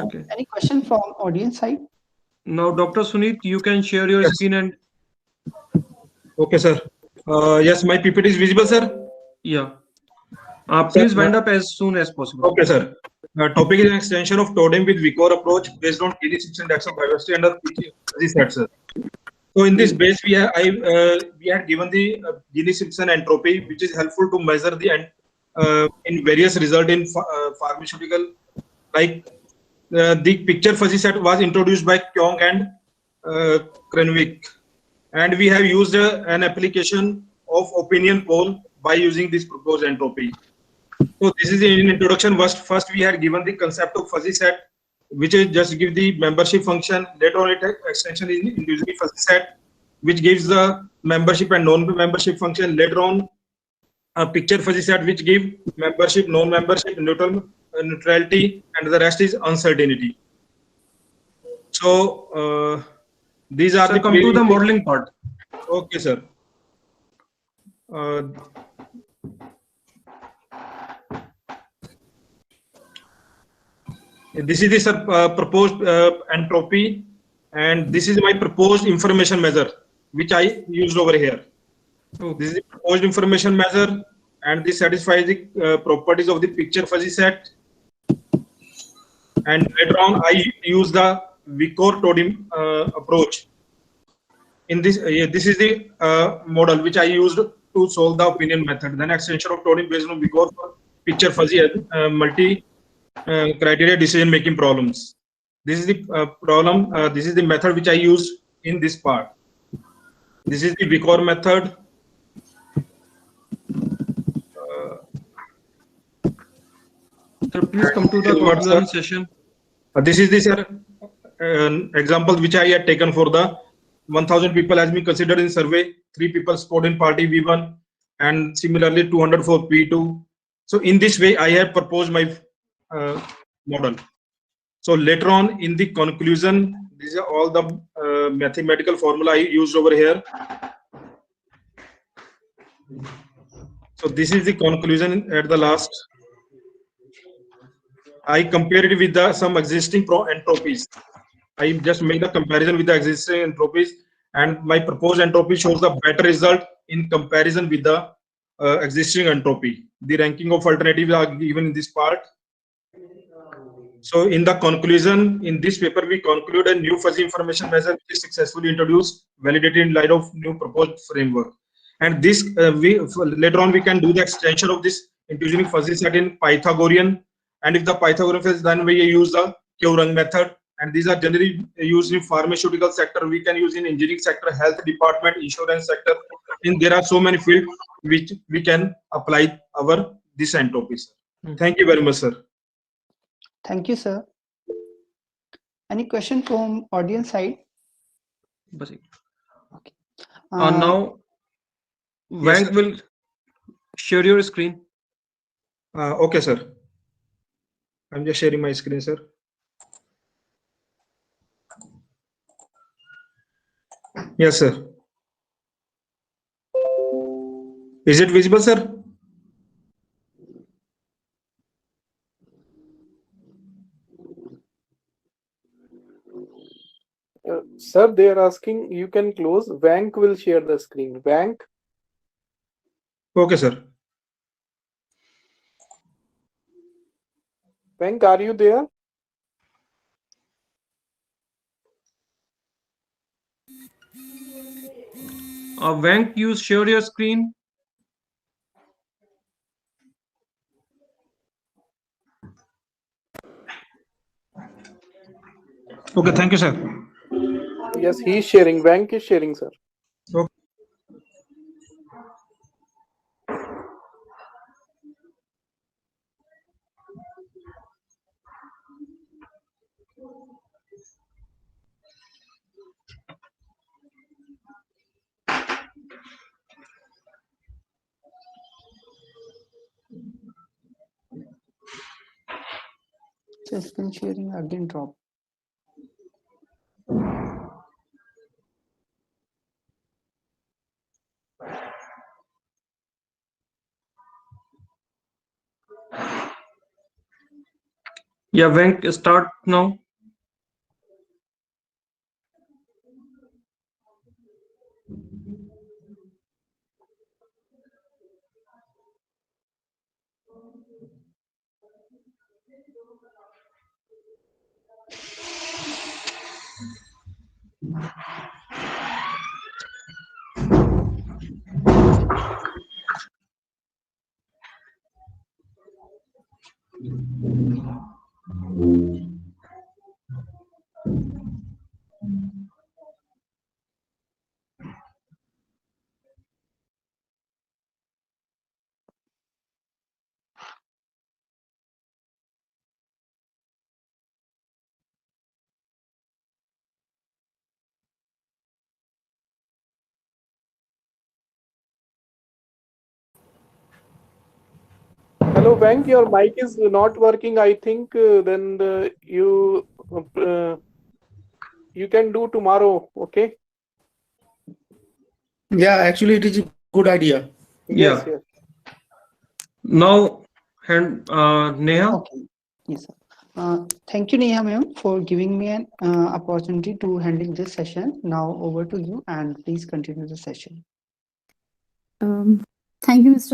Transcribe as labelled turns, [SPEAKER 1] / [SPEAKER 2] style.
[SPEAKER 1] Okay.
[SPEAKER 2] Any question from audience side?
[SPEAKER 1] Now, Dr. Sunit, you can share your
[SPEAKER 3] Yes.
[SPEAKER 1] screen and
[SPEAKER 3] Okay, sir. Yes, my PPT is visible, sir.
[SPEAKER 1] yeah.
[SPEAKER 3] Sir,
[SPEAKER 1] Please wind up as soon as possible.
[SPEAKER 3] okay, sir. Topic is an extension of TODEM with VCOR approach based on Gini Simpson index of diversity under fuzzy set, sir. So in this base, we had given the Gini Simpson entropy, which is helpful to measure the in various result in pharmaceutical. Like the picture fuzzy set was introduced by Kyong and Crenwick, and we have used an application of opinion poll by using this proposed entropy. So this is in introduction. First we had given the concept of fuzzy set, which is just give the membership function. Later on, extension is introducing fuzzy set, which gives the membership and non-membership function. Later on, a picture fuzzy set, which give membership, non-membership, neutrality, and the rest is uncertainty. So these are
[SPEAKER 1] So
[SPEAKER 3] the
[SPEAKER 1] come to the modeling part.
[SPEAKER 3] Okay, sir. This is the proposed entropy, and this is my proposed information measure, which I used over here.
[SPEAKER 1] Okay.
[SPEAKER 3] This is the proposed information measure, and this satisfies the properties of the picture fuzzy set. And later on, I use the VCOR TODEM approach. In this, this is the model which I used to solve the opinion method. Then extension of TODEM based on VCOR for picture fuzzy multi criteria decision making problems. This is the problem. This is the method which I used in this part. This is the VCOR method.
[SPEAKER 1] So please come to the conclusion session.
[SPEAKER 3] This is the sir, example which I had taken for the 1000 people has been considered in survey. 3 people scored in party V1, and similarly 200 for P2. So in this way, I have proposed my model. So later on in the conclusion, these are all the mathematical formula I used over here. So this is the conclusion at the last. I compared it with some existing entropies. I just make the comparison with the existing entropies, and my proposed entropy shows the better result in comparison with the existing entropy. The ranking of alternatives are given in this part. So in the conclusion, in this paper, we conclude a new fuzzy information measure which is successfully introduced, validated in light of new proposed framework. And this, later on, we can do the extension of this into using fuzzy set in Pythagorean. And if the Pythagorean is done, we use the Keurang method. And these are generally used in pharmaceutical sector. We can use in engineering sector, health department, insurance sector. And there are so many fields which we can apply our this entropy. Thank you very much, sir.
[SPEAKER 2] Thank you, sir. Any question from audience side?
[SPEAKER 1] Okay.
[SPEAKER 2] Uh,
[SPEAKER 1] now,
[SPEAKER 3] Yes,
[SPEAKER 1] Vank will share your screen.
[SPEAKER 3] Okay, sir. I'm just sharing my screen, sir. Yes, sir. Is it visible, sir?
[SPEAKER 4] Sir, they are asking, you can close. Vank will share the screen. Vank.
[SPEAKER 3] Okay, sir.
[SPEAKER 4] Vank, are you there?
[SPEAKER 1] Vank, you share your screen.
[SPEAKER 3] Okay, thank you, sir.
[SPEAKER 4] Yes, he is sharing. Vank is sharing, sir.
[SPEAKER 3] Okay.
[SPEAKER 2] so screen sharing again drop.
[SPEAKER 1] Yeah, Venk, start now.
[SPEAKER 4] Hello, Venk, your mic is not working. I think then you can do tomorrow. Okay.
[SPEAKER 5] Yeah, actually, it is a good idea.
[SPEAKER 4] Yes.
[SPEAKER 1] Yeah.
[SPEAKER 4] Yes.
[SPEAKER 1] Now, hand Neha.
[SPEAKER 2] Okay. Yes, sir. Thank you, Neha ma'am, for giving me an opportunity to handle this session. Now over to you, and please continue the session.
[SPEAKER 6] Um, Thank you, Mr.